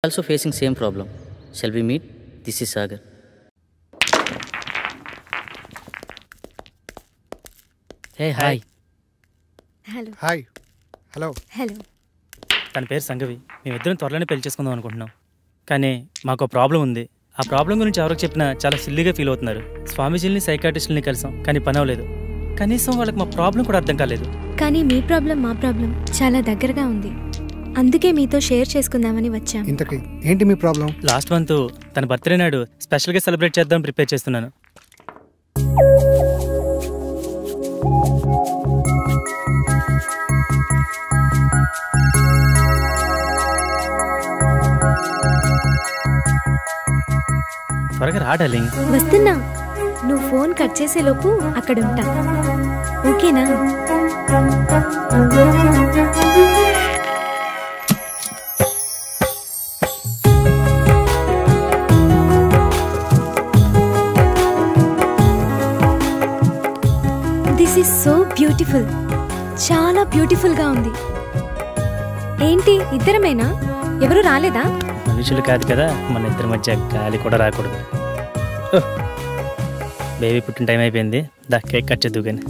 Also facing same problem. Shall we meet? This is Sagar. Hey, hi. Hello hi hello hello తన పేరు సంగవి. మేమిద్దరం త్వరలోనే పెళ్లి చేసుకుందాం అనుకుంటున్నాం. కానీ మాకు ప్రాబ్లం ఉంది. ఆ ప్రాబ్లం గురించి ఎవరికి చెప్పినా చాలా సిల్లీగా ఫీల్ అవుతున్నారు. స్వామీజీని సైకాట్రిస్టుల్ని కలిసాం, కానీ పని అవ్వలేదు. కనీసం వాళ్ళకి మా ప్రాబ్లం కూడా అర్థం కాలేదు. కానీ మీ ప్రాబ్లం మా ప్రాబ్లం చాలా దగ్గరగా ఉంది. అందుకే మీతో షేర్ చేసుకుందామని వచ్చాం. ఇంతకీ ఏంటి మీ ప్రాబ్లం? లాస్ట్ మంత్ తన బర్త్డే నాడు స్పెషల్గా సెలబ్రేట్ చేద్దాం ప్రిపేర్ చేస్తున్నాను. త్వరగా రా డార్లింగ్. వస్తున్నా. నువ్వు ఫోన్ కట్ చేసే లోపు అక్కడ ఉంటా. ఓకేనా? This is so beautiful. చాలా బ్యూటిఫుల్ గా ఉంది. ఏంటి ఇద్దరమేనా? ఎవరు రాలేదా? మనుషులు కాదు కదా, మన ఇద్దరి మధ్య గాలి కూడా రాకూడదు. బేబీ పుట్టిన టైం అయిపోయింది. దా కేక్ కట్ చేద్దు కానీ.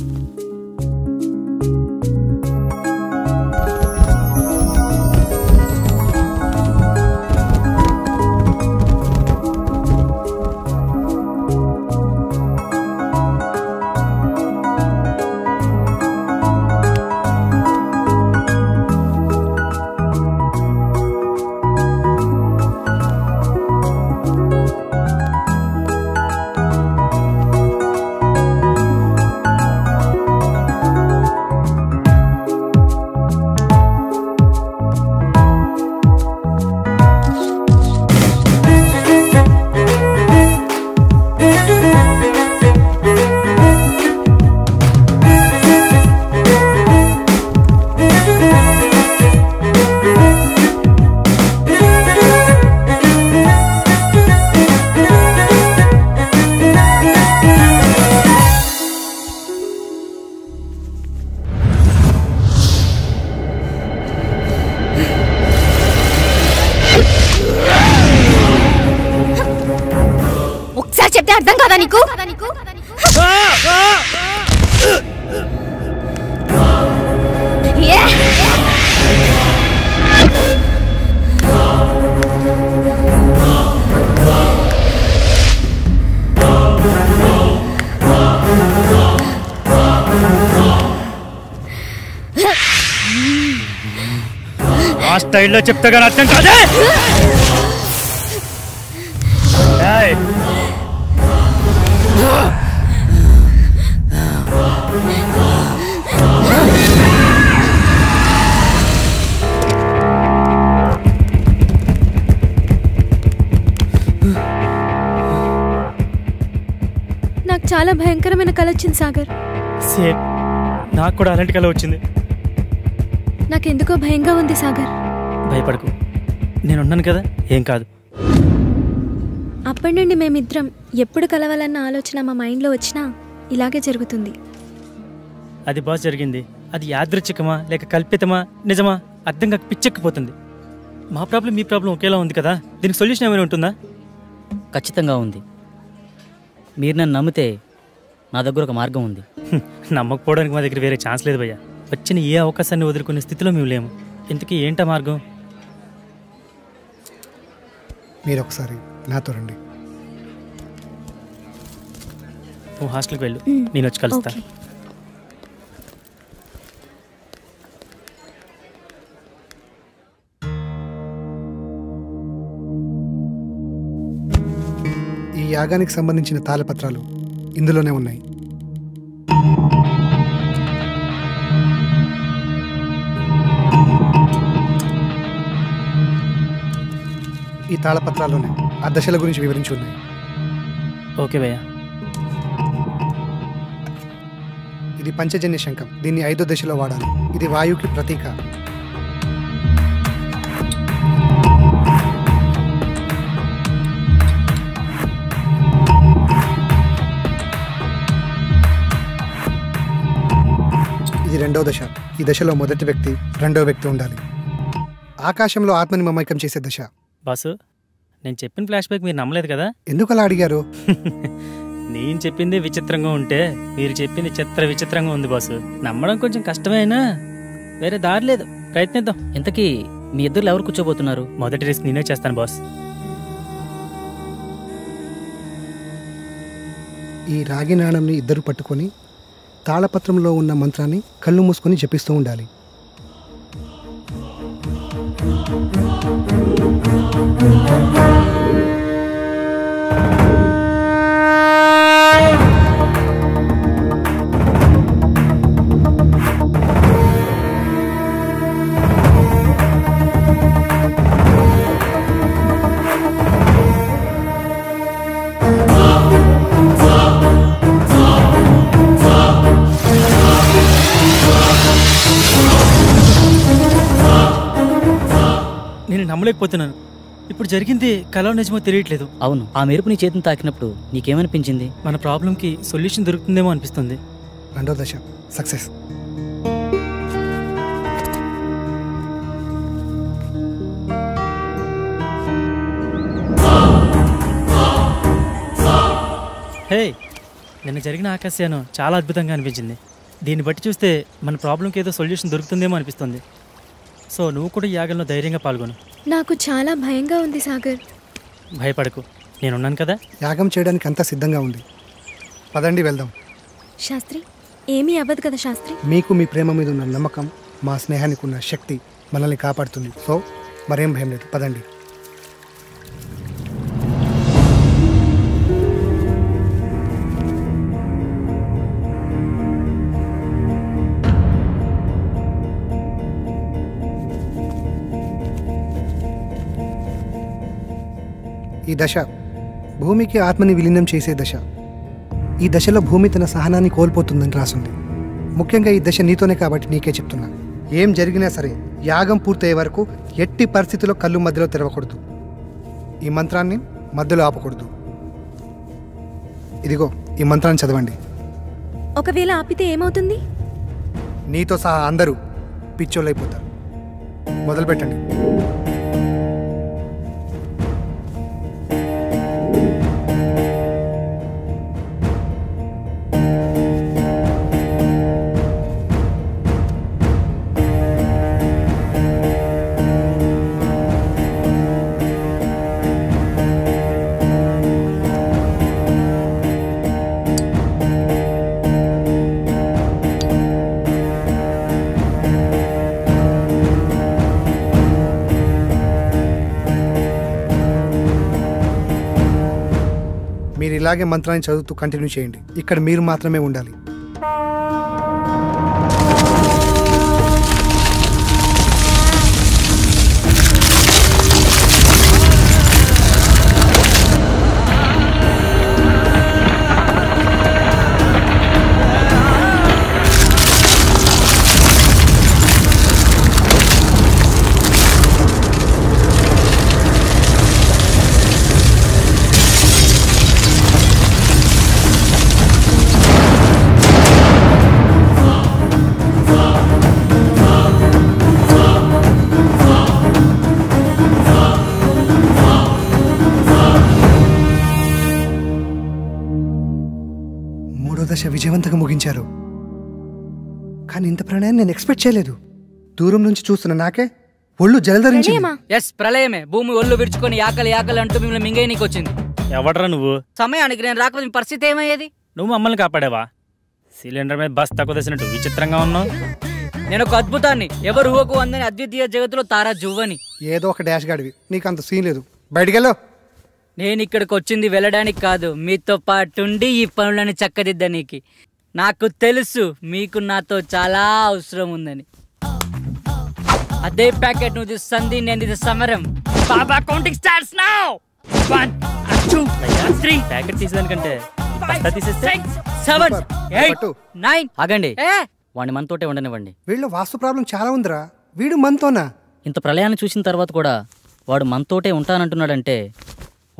చెప్తే అర్థం కాదా నీకు? ఆ స్టైల్లో చెప్తే కానీ అర్థం కాదే. నాకు చాలా భయంకరమైన కల వచ్చింది సాగర్. సేమ్, నాకు కూడా అలాంటి కల వచ్చింది. నాకెందుకో భయంగా ఉంది సాగర్. భయపడకు, నేనున్నాను కదా, ఏం కాదు. అప్పటి నుండి మేమిద్దరం ఎప్పుడు కలవాలన్న ఆలోచన మా మైండ్లో వచ్చినా ఇలాగే జరుగుతుంది. అది బాగా జరిగింది. అది యాదృచ్ఛికమా లేక కల్పితమా నిజమా అర్థం కాక పిచ్చెక్కిపోతుంది. మా ప్రాబ్లం మీ ప్రాబ్లం ఒకేలా ఉంది కదా, దీనికి సొల్యూషన్ ఏమైనా ఉంటుందా? ఖచ్చితంగా ఉంది. మీరు నన్ను నమ్మితే నా దగ్గర ఒక మార్గం ఉంది. నమ్మకపోవడానికి మా దగ్గర వేరే ఛాన్స్ లేదు భయ్యా. వచ్చిన ఏ అవకాశాన్ని వదులుకునే స్థితిలో మేము లేము. ఇంతకీ ఏంటా మార్గం? మీరు ఒకసారి నాతో రండి. నువ్వు హాస్టల్కి వెళ్ళు, నేను వచ్చి కలుస్తా. ఓకే. ఈ యాగానికి సంబంధించిన తాళపత్రాలు ఇందులోనే ఉన్నాయి. ఈ తాళపత్రాల్లోనే ఆ దశల గురించి వివరించి ఉన్నాయి. ఓకే భయ్యా. ఇది పంచజన్య శంఖం. దీన్ని 5వ దశలో వాడాలి. ఇది వాయువుకి ప్రతీక. ఇది 2వ దశ. ఈ దశలో మొదటి వ్యక్తి, 2వ వ్యక్తి ఉండాలి. ఆకాశంలో ఆత్మని మమైకం చేసే దశ. బాసు, నేను చెప్పిన ఫ్లాష్ బ్యాక్ మీరు నమ్మలేదు కదా? ఎందుకు అలా అడిగారు? నేను చెప్పింది విచిత్రంగా ఉంటే మీరు చెప్పింది విచిత్రంగా ఉంది బాసు. నమ్మడం కొంచెం కష్టమైనా వేరే దారి లేదు, ప్రయత్నిద్దాం. ఇంతకీ మీ ఇద్దరు ఎవరు కూర్చోబోతున్నారు? మొదటి రిస్క్ నేనే చేస్తాను బాస్. ఈ రాగి నాణంని ఇద్దరు పట్టుకొని తాళపత్రంలో ఉన్న మంత్రాన్ని కళ్ళు మూసుకొని జపిస్తూ ఉండాలి. నేను నమ్మలేకపోతున్నాను. ఇప్పుడు జరిగింది కలో నిజమో తెలియట్లేదు. అవును, ఆ మెరుపు నీ చేతిని తాకినప్పుడు నీకేమనిపించింది? మన ప్రాబ్లంకి సొల్యూషన్ దొరుకుతుందేమో అనిపిస్తుంది. రెండో దశ సక్సెస్. హే, నిన్న జరిగిన ఆకాశయానం చాలా అద్భుతంగా అనిపించింది. దీన్ని బట్టి చూస్తే మన ప్రాబ్లంకి ఏదో సొల్యూషన్ దొరుకుతుందేమో అనిపిస్తుంది. సో నువ్వు కూడా ఈ యాగంలో ధైర్యంగా పాల్గొను. నాకు చాలా భయంగా ఉంది సాగర్. భయపడకు, నేనున్నాను కదా. యాగం చేయడానికి అంతా సిద్ధంగా ఉంది. పదండి వెళ్దాం. శాస్త్రి, ఏమీ అవ్వదు కదా శాస్త్రి? మీకు మీ ప్రేమ మీద ఉన్న నమ్మకం, మా స్నేహానికి ఉన్న శక్తి మనల్ని కాపాడుతుంది. సో మరేం భయం లేదు, పదండి. ఈ దశ భూమికి ఆత్మని విలీనం చేసే దశ. ఈ దశలో భూమి తన సహనాన్ని కోల్పోతుందని రాసుంది. ముఖ్యంగా ఈ దశ నీతోనే కాబట్టి నీకే చెప్తున్నా. ఏం జరిగినా సరే యాగం పూర్తయ్యే వరకు ఎట్టి పరిస్థితుల్లో కళ్ళు మధ్యలో తెరవకూడదు. ఈ మంత్రాన్ని మధ్యలో ఆపకూడదు. ఇదిగో ఈ మంత్రాన్ని చదవండి. ఒకవేళ ఆపితే ఏమవుతుంది? నీతో సహా అందరూ పిచ్చోళ్ళైపోతారు. మొదలు పెట్టండి. మీరు ఇలాగే మంత్రాన్ని చదువుతూ కంటిన్యూ చేయండి. ఇక్కడ మీరు మాత్రమే ఉండాలి. దశ విజయవంతంగా ముగించారు. కానీ ఇంత ప్రణయం నేను ఎక్స్పెక్ట్ చేయలేదు. దూరం నుంచి చూస్తున్న నాకే ఒళ్ళు జలధరించింది. ఎస్, ప్రళయమే. భూమి ఒళ్ళు విరుచుకొని ఆకలి ఆకలి అంటూ మిమ్మల్ని మింగేయనీకి వచ్చింది. ఎవడరా నువ్వు? సమయానికి నేను రాకపోతే మీ పరిస్థితి ఏమయ్యేది? నువ్వు మమ్మల్ని కాపాడావా? సిలిండర్ మీద బస్ తక్కువ తెసినట్టు విచిత్రంగా ఉన్నావు. నేను ఒక అద్భుతాన్ని, ఎవరు ఊహకు అందని అద్వితీయ జగత్తులో తారా జువ్వని. ఏదో ఒక డాష్ గాడివి, నీకు అంత సీన్ లేదు. బయటికెళ్ళు. నేను ఇక్కడికి వచ్చింది వెళ్ళడానికి కాదు, మీతో పాటుండి ఈ పనులని చక్కదిద్దనీకి. నాకు తెలుసు మీకు నాతో చాలా అవసరం ఉందని. అదే ప్యాకెట్ నువ్వు సంధి, నేను ఇది సమరం. బాబా కౌంటింగ్ స్టార్ట్స్ నౌ. 1 2 3. ప్యాకెట్ తీసేదానికంటే బస్తా తీసేస్తే 7 8 పట్టు. 9. ఆగండి, వాడిని మనతోటే ఉండనివ్వండి. వీళ్ళు వాస్తు ప్రాబ్లం చాలా ఉందిరా. వీడు మనతోనా? ఇంత ప్రళయాన్ని చూసిన తర్వాత కూడా వాడు మనతోటే ఉంటానంటున్నాడంటే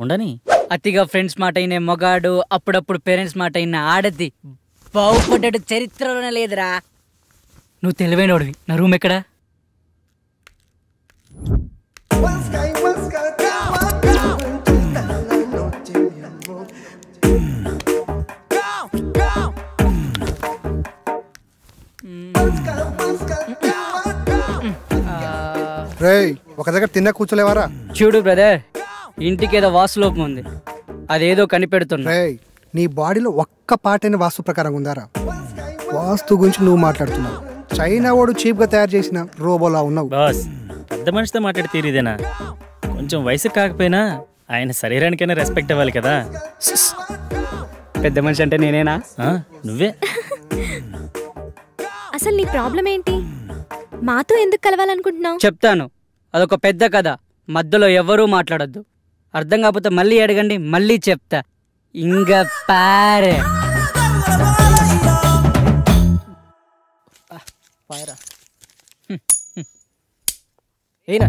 ఉండని. అతిగా ఫ్రెండ్స్ మాట అయిన మొగాడు, అప్పుడప్పుడు పేరెంట్స్ మాట అయిన ఆడది బాగుపడ్డాడు చరిత్రలోనే లేదురా. నువ్వు తెలివైనోడివి. నా రూమ్ ఎక్కడా? రేయ్ ఒక దగ్గర తిన్నా కూర్చోలేవారా? చూడు బ్రదర్, ఇంటికి ఏదో వాస్తులోపం ఉంది, అదేదో కనిపెడుతున్నా. రేయ్ నీ బాడీలో ఒక్క పాటైన వాస్తు ప్రకారం ఉందారా? వాస్తు గురించి నువ్వు మాట్లాడుతున్నావు. చైనా వాడు చీప్గా తయారు చేసిన రోబోలా ఉన్నావు. బాస్, పెద్ద మనిషితో మాట్లాడి తీరిదేనా? కొంచెం వయసు కాకపోయినా ఆయన శరీరానికైనా రెస్పెక్ట్ ఇవ్వాలి కదా. పెద్ద మనిషి అంటే నేనేనా? నువ్వే. అసలు నీ ప్రాబ్లం ఏంటి? మాతో ఎందుకు కలవాలనుకుంటున్నావు? చెప్తాను, అదొక పెద్ద కథ, మధ్యలో ఎవరూ మాట్లాడొద్దు. అర్థం కాకపోతే మళ్ళీ అడగండి, మళ్ళీ చెప్తా. ఇంగ పారే ఏనా